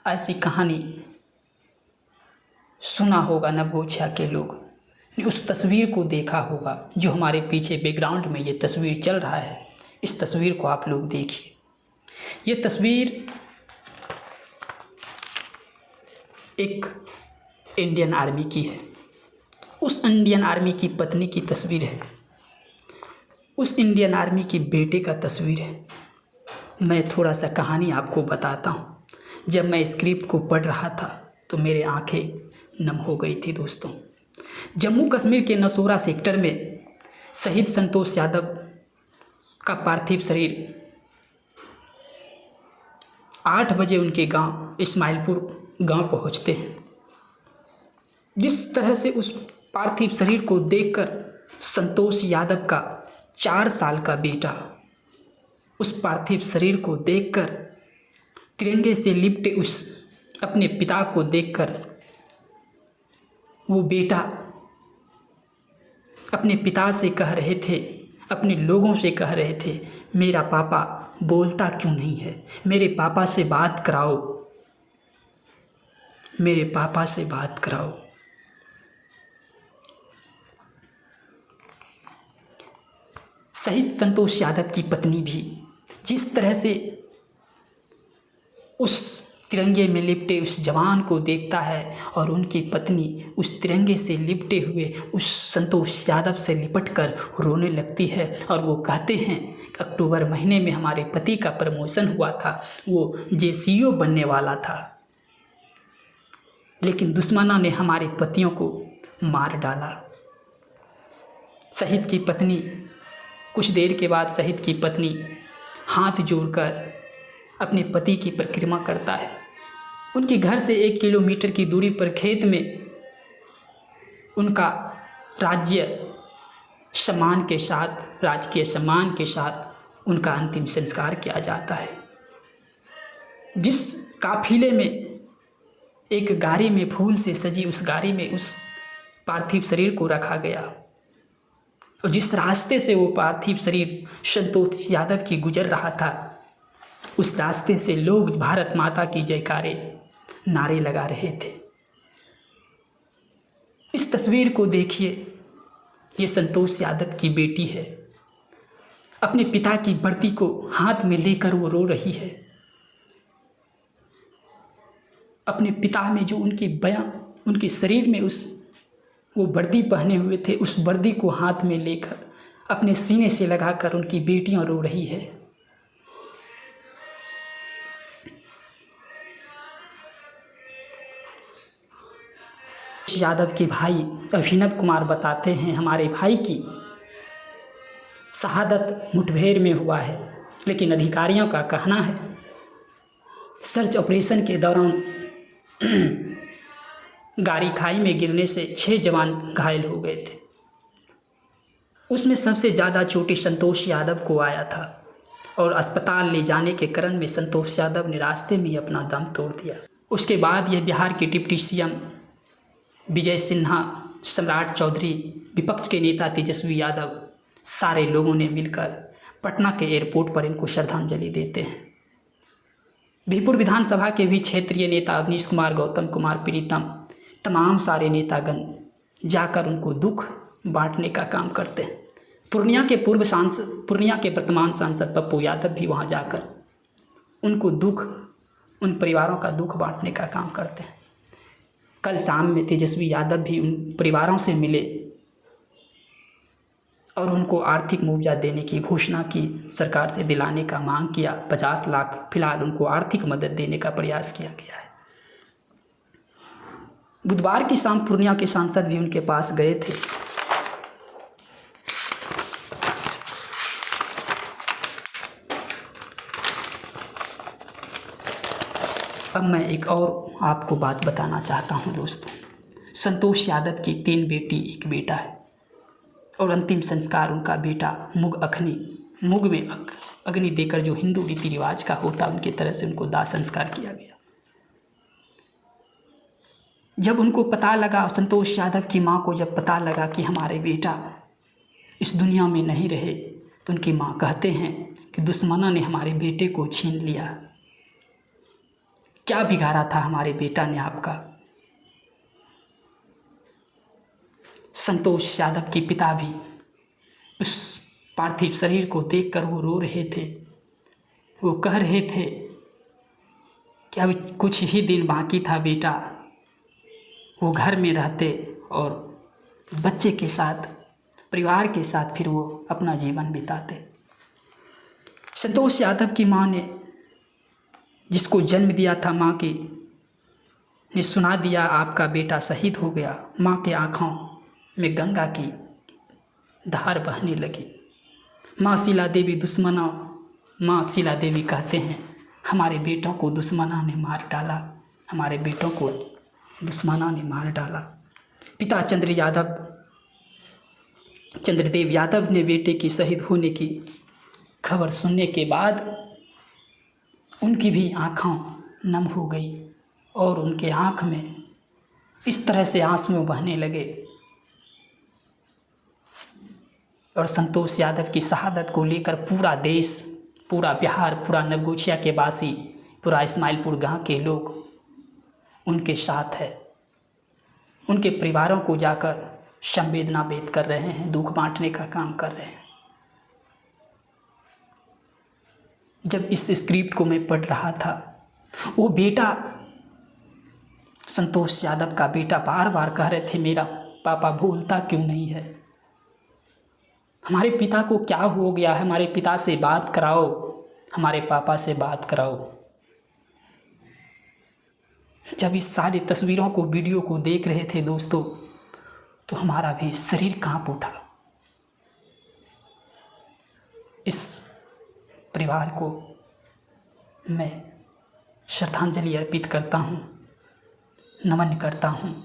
ऐसी कहानी सुना होगा नवगोछिया के लोग ने, उस तस्वीर को देखा होगा जो हमारे पीछे बैकग्राउंड में ये तस्वीर चल रहा है। इस तस्वीर को आप लोग देखिए। ये तस्वीर एक इंडियन आर्मी की है। उस इंडियन आर्मी की पत्नी की तस्वीर है। उस इंडियन आर्मी के बेटे का तस्वीर है। मैं थोड़ा सा कहानी आपको बताता हूँ। जब मैं स्क्रिप्ट को पढ़ रहा था तो मेरे आंखें नम हो गई थी दोस्तों। जम्मू कश्मीर के नसोरा सेक्टर में शहीद संतोष यादव का पार्थिव शरीर 8 बजे उनके गांव इस्माइलपुर गांव पहुंचते हैं। जिस तरह से उस पार्थिव शरीर को देखकर संतोष यादव का 4 साल का बेटा उस पार्थिव शरीर को देखकर तिरंगे से लिपटे उस अपने पिता को देखकर वो बेटा अपने पिता से कह रहे थे, अपने लोगों से कह रहे थे, मेरा पापा बोलता क्यों नहीं है, मेरे पापा से बात कराओ, मेरे पापा से बात कराओ। शहीद संतोष यादव की पत्नी भी जिस तरह से उस तिरंगे में लिपटे उस जवान को देखता है और उनकी पत्नी उस तिरंगे से लिपटे हुए उस संतोष यादव से लिपटकर रोने लगती है। और वो कहते हैं कि अक्टूबर महीने में हमारे पति का प्रमोशन हुआ था, वो जेसीओ बनने वाला था, लेकिन दुश्मनों ने हमारे पतियों को मार डाला। शहीद की पत्नी कुछ देर के बाद शहीद की पत्नी हाथ जोड़कर अपने पति की परिक्रमा करता है। उनके घर से 1 किलोमीटर की दूरी पर खेत में उनका राजकीय सम्मान के साथ उनका अंतिम संस्कार किया जाता है। जिस काफिले में एक गाड़ी में फूल से सजी उस गाड़ी में उस पार्थिव शरीर को रखा गया और जिस रास्ते से वो पार्थिव शरीर संतोष यादव की गुजर रहा था, उस रास्ते से लोग भारत माता की जयकारे नारे लगा रहे थे। इस तस्वीर को देखिए, ये संतोष यादव की बेटी है। अपने पिता की वर्दी को हाथ में लेकर वो रो रही है। अपने पिता में जो उनके शरीर में वो वर्दी पहने हुए थे, उस वर्दी को हाथ में लेकर अपने सीने से लगाकर उनकी बेटियां रो रही है। यादव के भाई अभिनव कुमार बताते हैं, हमारे भाई की शहादत मुठभेड़ में हुआ है, लेकिन अधिकारियों का कहना है सर्च ऑपरेशन के दौरान गाड़ी खाई में गिरने से 6 जवान घायल हो गए थे। उसमें सबसे ज़्यादा चोट संतोष यादव को आया था और अस्पताल ले जाने के क्रम में संतोष यादव ने रास्ते में ही अपना दम तोड़ दिया। उसके बाद यह बिहार के डिप्टी सीएम विजय सिन्हा, सम्राट चौधरी, विपक्ष के नेता तेजस्वी यादव, सारे लोगों ने मिलकर पटना के एयरपोर्ट पर इनको श्रद्धांजलि देते हैं। बिहपुर विधानसभा के भी क्षेत्रीय नेता अवनीश कुमार, गौतम कुमार, प्रीतम, तमाम सारे नेतागण जाकर उनको दुख बांटने का काम करते हैं। पूर्णिया के वर्तमान सांसद पप्पू यादव भी वहां जाकर उन परिवारों का दुख बांटने का काम करते हैं। कल शाम में तेजस्वी यादव भी उन परिवारों से मिले और उनको आर्थिक मुआवजा देने की घोषणा की, सरकार से दिलाने का मांग किया। 50 लाख फिलहाल उनको आर्थिक मदद देने का प्रयास किया गया है। बुधवार की शाम पूर्णिया के सांसद भी उनके पास गए थे। अब मैं एक और आपको बात बताना चाहता हूं दोस्तों। संतोष यादव की 3 बेटी 1 बेटा है और अंतिम संस्कार उनका बेटा मुग में अग्नि देकर, जो हिंदू रीति रिवाज का होता उनकी तरह से उनको दाह संस्कार किया गया। जब उनको पता लगा, संतोष यादव की माँ को जब पता लगा कि हमारे बेटा इस दुनिया में नहीं रहे, तो उनकी माँ कहते हैं कि दुश्मनों ने हमारे बेटे को छीन लिया। क्या बिगाड़ा था हमारे बेटा ने आपका? संतोष यादव के पिता भी उस पार्थिव शरीर को देखकर वो रो रहे थे। वो कह रहे थे कि अब कुछ ही दिन बाकी था बेटा, वो घर में रहते और बच्चे के साथ, परिवार के साथ फिर वो अपना जीवन बिताते। संतोष यादव की माँ ने, जिसको जन्म दिया था, माँ की ने सुना दिया आपका बेटा शहीद हो गया। माँ के आँखों में गंगा की धार बहने लगी। माँ शीला देवी कहते हैं, हमारे बेटों को दुश्मनों ने मार डाला, हमारे बेटों को दुश्मनों ने मार डाला। पिता चंद्रदेव यादव ने बेटे की शहीद होने की खबर सुनने के बाद उनकी भी आँखों नम हो गई और उनके आँख में इस तरह से आंसू बहने लगे। और संतोष यादव की शहादत को लेकर पूरा देश, पूरा बिहार, पूरा नवगोछिया के वासी, पूरा इस्माइलपुर गांव के लोग उनके साथ है। उनके परिवारों को जाकर संवेदना व्यक्त कर रहे हैं, दुख बांटने का काम कर रहे हैं। जब इस स्क्रिप्ट को मैं पढ़ रहा था, वो बेटा, संतोष यादव का बेटा बार बार कह रहे थे, मेरा पापा बोलता क्यों नहीं है, हमारे पिता को क्या हो गया है, हमारे पिता से बात कराओ, हमारे पापा से बात कराओ। जब इस सारी तस्वीरों को, वीडियो को देख रहे थे दोस्तों, तो हमारा भी शरीर कांप उठा। इस परिवार को मैं श्रद्धांजलि अर्पित करता हूँ, नमन करता हूँ।